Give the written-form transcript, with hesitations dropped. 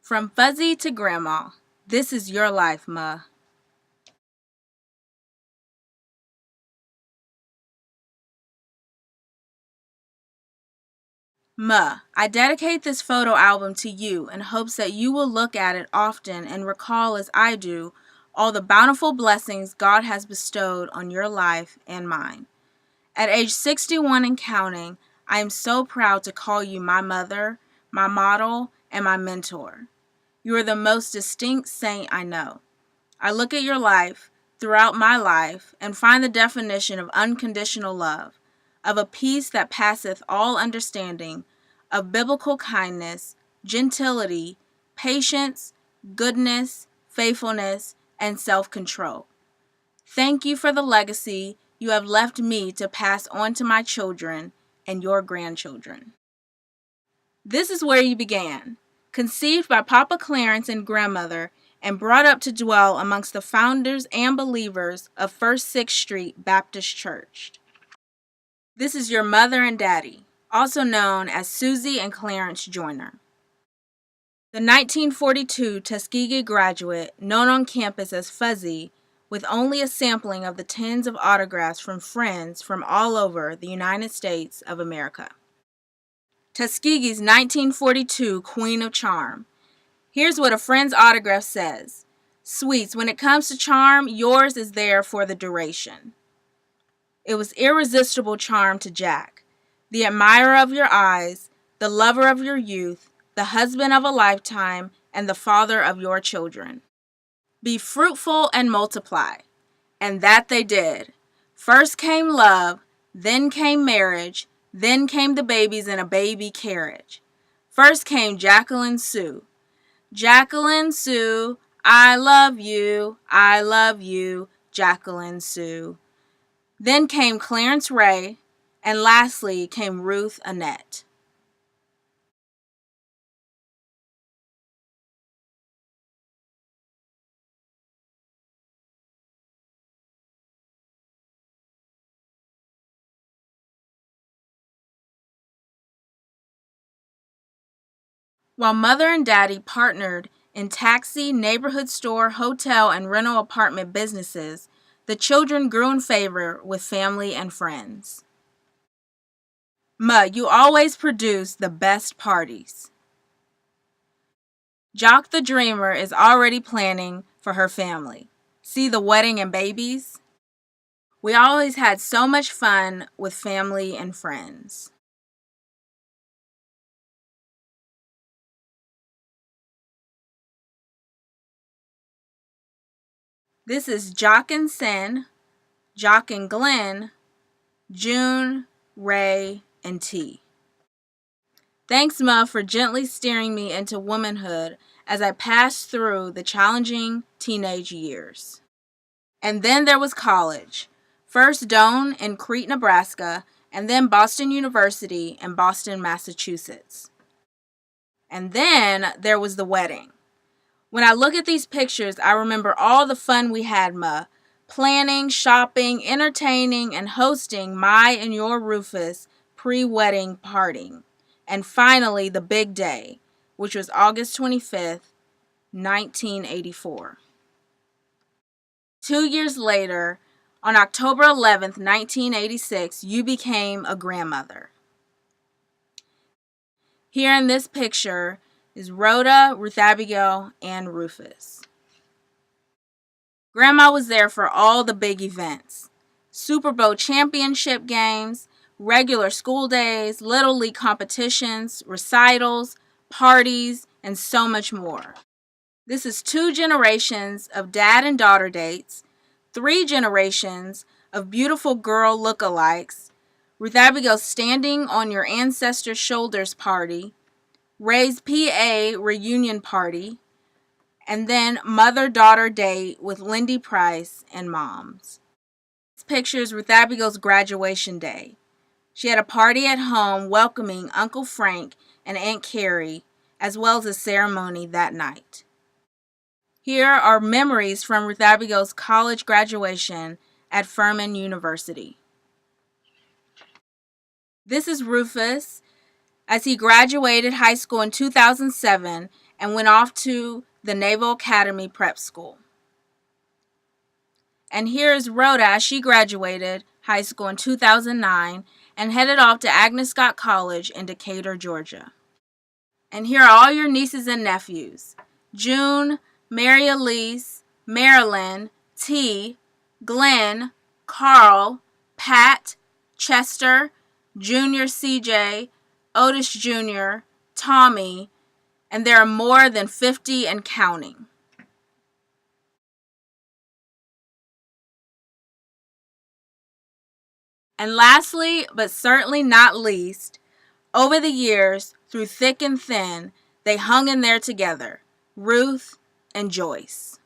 From Fuzzie to Grandma, this is your life, Ma. Ma, I dedicate this photo album to you in hopes that you will look at it often and recall, as I do, all the bountiful blessings God has bestowed on your life and mine. At age 61 and counting, I am so proud to call you my mother, my model, and my mentor. You are the most distinct saint I know. I look at your life, throughout my life, and find the definition of unconditional love, of a peace that passeth all understanding, of biblical kindness, gentility, patience, goodness, faithfulness, and self-control. Thank you for the legacy you have left me to pass on to my children and your grandchildren. This is where you began, conceived by Papa Clarence and grandmother, and brought up to dwell amongst the founders and believers of First 6th Street Baptist Church. This is your mother and daddy, also known as Susie and Clarence Joyner. The 1942 Tuskegee graduate, known on campus as Fuzzie, with only a sampling of the tens of autographs from friends from all over the United States of America. Tuskegee's 1942 Queen of Charm. Here's what a friend's autograph says. Sweets, when it comes to charm, yours is there for the duration. It was irresistible charm to Jack, the admirer of your eyes, the lover of your youth, the husband of a lifetime, and the father of your children. Be fruitful and multiply. And that they did. First came love, then came marriage, then came the babies in a baby carriage. First came Jacqueline Sue. Jacqueline Sue, I love you, Jacqueline Sue. Then came Clarence Ray, and lastly came Ruth Annette. While Mother and Daddy partnered in taxi, neighborhood store, hotel, and rental apartment businesses, the children grew in favor with family and friends. Ma, you always produce the best parties. Jock the Dreamer is already planning for her family. See the wedding and babies? We always had so much fun with family and friends. This is Jock and Sin, Jock and Glenn, June, Ray, and T. Thanks, Ma, for gently steering me into womanhood as I passed through the challenging teenage years. And then there was college. First Doane in Crete, Nebraska, and then Boston University in Boston, Massachusetts. And then there was the wedding. When I look at these pictures, I remember all the fun we had, Ma. Planning, shopping, entertaining, and hosting my and your Rufus pre-wedding party. And finally, the big day, which was August 25th, 1984. 2 years later, on October 11th, 1986, you became a grandmother. Here in this picture is Rhoda, Ruth Abigail, and Rufus. Grandma was there for all the big events. Super Bowl championship games, regular school days, Little League competitions, recitals, parties, and so much more. This is 2 generations of dad and daughter dates, 3 generations of beautiful girl lookalikes, Ruth Abigail standing on your ancestors' shoulders party, Ray's PA reunion party, and then mother-daughter date with Lindy Price and moms. This picture is Ruth Abigail's graduation day. She had a party at home welcoming Uncle Frank and Aunt Carrie, as well as a ceremony that night. Here are memories from Ruth Abigail's college graduation at Furman University. This is Rufus as he graduated high school in 2007 and went off to the Naval Academy Prep School. And here is Rhoda as she graduated high school in 2009 and headed off to Agnes Scott College in Decatur, Georgia. And here are all your nieces and nephews: June, Mary Elise, Marilyn, T, Glenn, Carl, Pat, Chester, Junior CJ, Otis Jr., Tommy, and there are more than 50 and counting. And lastly, but certainly not least, over the years, through thick and thin, they hung in there together, Ruth and Joyce.